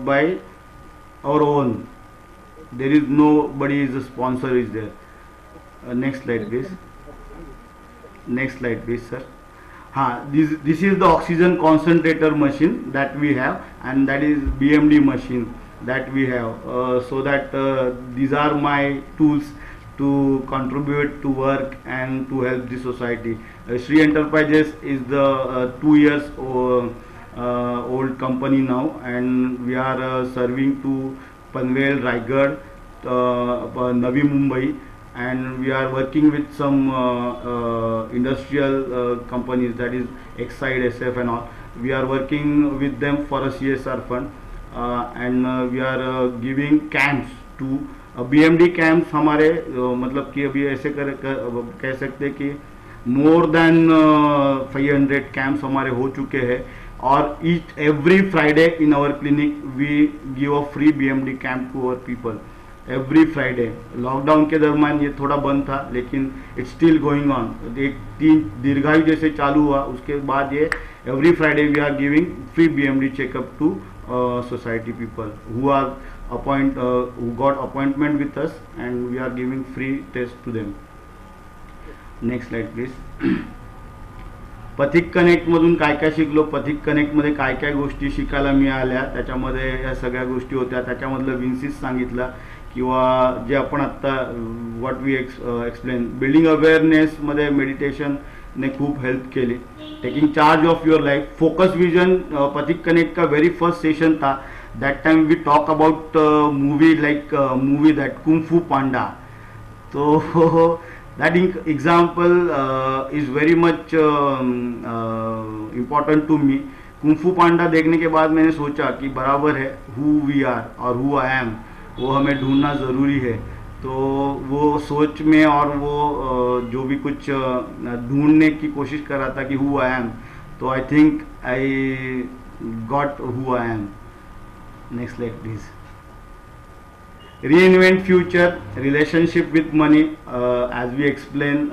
by our own. There is nobody is a sponsor is there. Next slide please. Next slide please sir. This is the oxygen concentrator machine that we have, and that is BMD machine that we have. So that these are my tools to contribute to work and to help the society. Sri Enterprises is the 2 years old company now, and we are serving to Panvel, Raigad, Navi Mumbai, and we are working with some industrial companies, that is Exide, SF and all. We are working with them for a CSR fund, and we are giving camps to BMD camps. हमारे मतलब कि अभी ऐसे कह सकते हैं कि more than 500 camps हमारे हो चुके हैं, और each every Friday in our clinic we give a free BMD camp to our people. Every Friday. Lockdown के दरम्यान ये थोड़ा बंद था, लेकिन इट्स स्टिल गोइंग ऑन. एक 3 दीर्घायु जैसे चालू हुआ, उसके बाद ये every Friday we are giving free BMD checkup to society people who are who got appointment with us, and we are giving free test to them. Next slide please. Pathik कनेक्टमधून काय काय शिकलो, पथिक कनेक्टमध्ये काय काय गोष्टी शिकायला मिळाल्या, त्याच्यामध्ये या सगळ्या गोष्टी होत्या. त्याच्यामधलं विन्सिस सांगितलं, किंवा जे आपण आत्ता व्हॉट वी एक्सप्लेन, बिल्डिंग अवेअरनेसमध्ये मेडिटेशनने खूप हेल्प केली. Taking charge of your life, focus vision Pathik connect का वेरी फर्स्ट सेशन था. That time we talk about movie like movie that Kung Fu Panda. तो that example is very much important to me. Kung Fu पांडा देखने के बाद मैंने सोचा कि बराबर है, who we are और who I am, वो हमें ढूंढना ज़रूरी है. तो वो सोच में और वो जो भी कुछ ढूंढने की कोशिश कर रहा था कि who I am, तो I think I got who I am. Next slide please. Reinvent future, relationship with money, as we explain,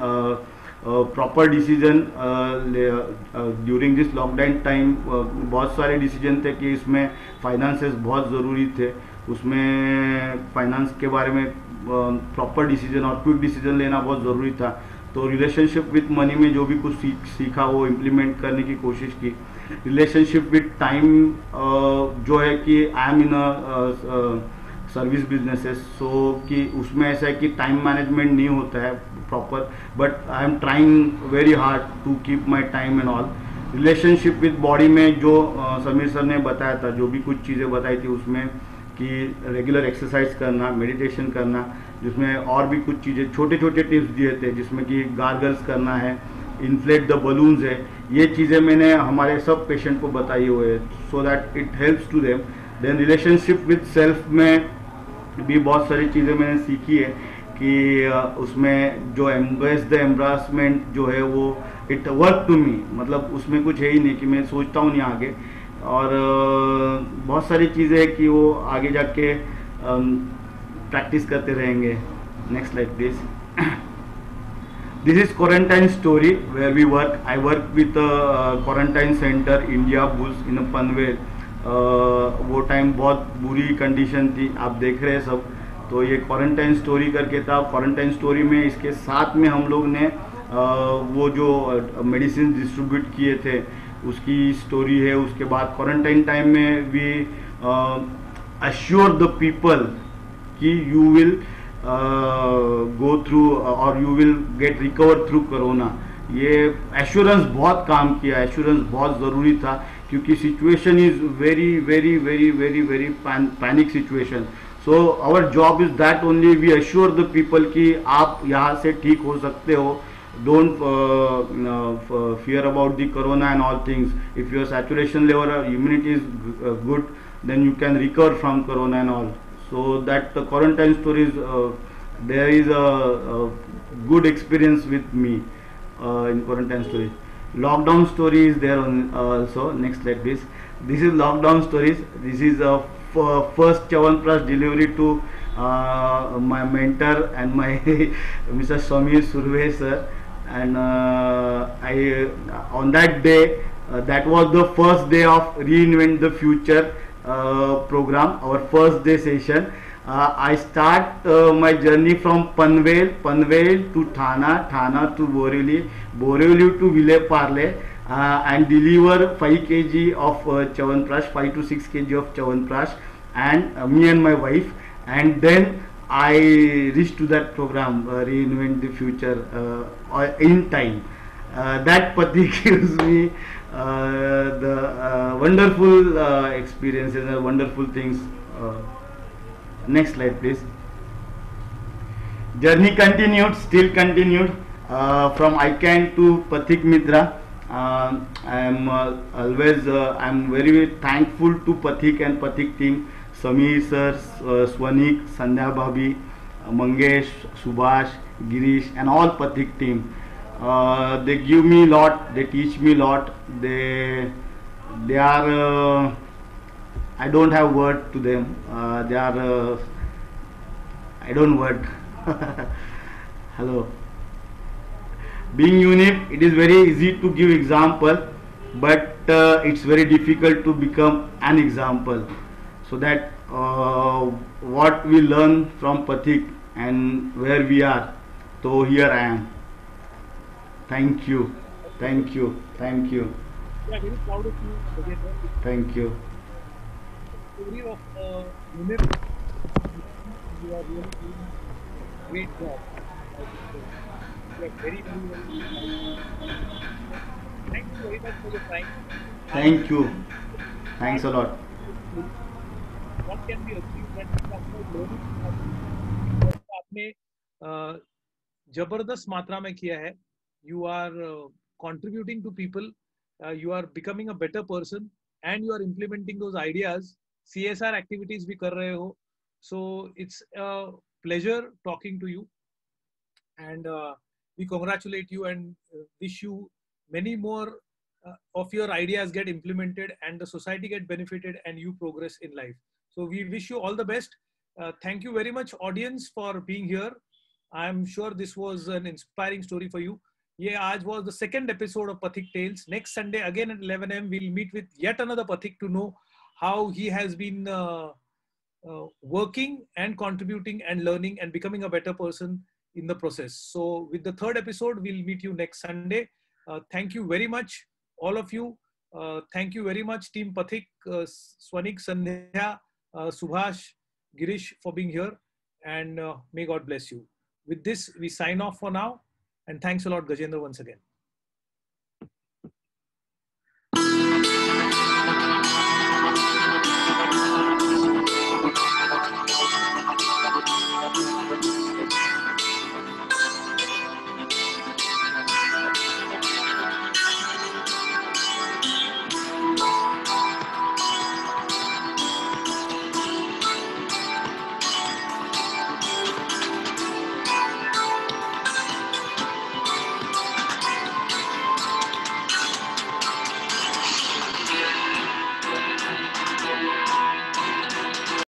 proper decision during this lockdown time. बहुत सारे डिसीजन थे कि इसमें फाइनेंसेस बहुत ज़रूरी थे, उसमें फाइनेंस के बारे में प्रॉपर डिसीजन और क्विक डिसीजन लेना बहुत ज़रूरी था. तो रिलेशनशिप विथ मनी में जो भी कुछ सीखा वो इम्प्लीमेंट करने की कोशिश की. रिलेशनशिप विथ टाइम जो है कि I am in a service businesses, so कि उसमें ऐसा है कि टाइम मैनेजमेंट नहीं होता है proper, but I am trying very hard to keep my time and all. Relationship with body में जो समीर सर ने बताया था, जो भी कुछ चीज़ें बताई थी उसमें, कि रेगुलर एक्सरसाइज करना, मेडिटेशन करना, जिसमें और भी कुछ चीज़ें छोटे छोटे टिप्स दिए थे, जिसमें कि गार्गल्स करना है, इन्फ्लेट द बलून्स है. ये चीज़ें मैंने हमारे सब पेशेंट को बताई हुए है, so that it helps to them. Then relationship with self में भी बहुत सारी चीज़ें मैंने सीखी है, कि उसमें जो एम्ब्रेस द एम्ब्रासमेंट जो है वो इट वर्क टू मी. मतलब उसमें कुछ है ही नहीं कि मैं सोचता हूँ नहीं आगे, और बहुत सारी चीज़ें हैं कि वो आगे जाके प्रैक्टिस करते रहेंगे. Next slide please. This is quarantine story where we work. I work with quarantine centre Indiabulls in Panvel. वो टाइम बहुत बुरी कंडीशन थी, आप देख रहे हैं सब. तो ये क्वारंटाइन स्टोरी करके था. क्वारंटाइन स्टोरी में इसके साथ में हम लोग ने वो जो मेडिसिन डिस्ट्रीब्यूट किए थे उसकी स्टोरी है. उसके बाद क्वारंटाइन टाइम में वी अश्योर द पीपल कि यू विल गो थ्रू और you will get recover through corona. ये एश्योरेंस बहुत काम किया, एश्योरेंस बहुत ज़रूरी था, क्योंकि situation is very very very very very panic situation. So our job is that only we assure the people कि आप यहाँ से ठीक हो सकते हो. Don't fear about the corona and all things. If your saturation level or immunity is good, then you can recover from corona and all. So that the quarantine stories, there is a good experience with me in quarantine stories. Lockdown story is there also. Next slide please. This is lockdown stories. This is first Chyawanprash delivery to my mentor and my Mr. Samir Surve sir. And I on that day, that was the first day of Reinvent the Future program, our first day session. I start my journey from Panvel to Thana to Borivali to Ville Parle, and deliver 5 kg of Chawanprash, 5 to 6 kg of Chawanprash, and me and my wife. And then I reached to that program, Reinvent the Future, in time. That Pati gives me the wonderful experiences and wonderful things. Next slide, please. Journey continued, still continued, from ICANN to Pathik Mitra. I am always I am very thankful to Pathik and Pathik team, Samir sir, Swanik, Sandhya Bhabhi, Mangesh, Subhash, Girish, and all Pathik team. They give me lot, they teach me lot. They are I don't have word to them. They are I don't word. Hello. Being unique, it is very easy to give example, but it's very difficult to become an example. So that what we learn from Pathik and where we are, so here I am. Thank you, thank you, thank you. We are very proud of you, Gajendra. Thank you. Story of unit, you are really doing a great job. I would say. You are very, very, very proud. Thank you very much for your time. And Thank you. Thanks a lot. what can be achieved when we talk about learning from others. जैसे आपने जबरदस्त मात्रा में किया है. You are contributing to people. You are becoming a better person, and you are implementing those ideas. CSR activities भी कर रहे हो. So it's a pleasure talking to you, and we congratulate you and wish you many more of your ideas get implemented and the society get benefited and you progress in life. So we wish you all the best. Thank you very much, audience, for being here. I'm sure this was an inspiring story for you. Yeah, आज was the second episode of Pathik Tales. Next Sunday again at 11 a.m. we'll meet with yet another Pathik to know how he has been working and contributing and learning and becoming a better person in the process. So with the third episode, we'll meet you next Sunday. Thank you very much, all of you. Thank you very much, Team Pathik, Swanik, Sandhya, Subhash, Girish, for being here. And may God bless you. With this, we sign off for now. And thanks a lot, Gajendra, once again.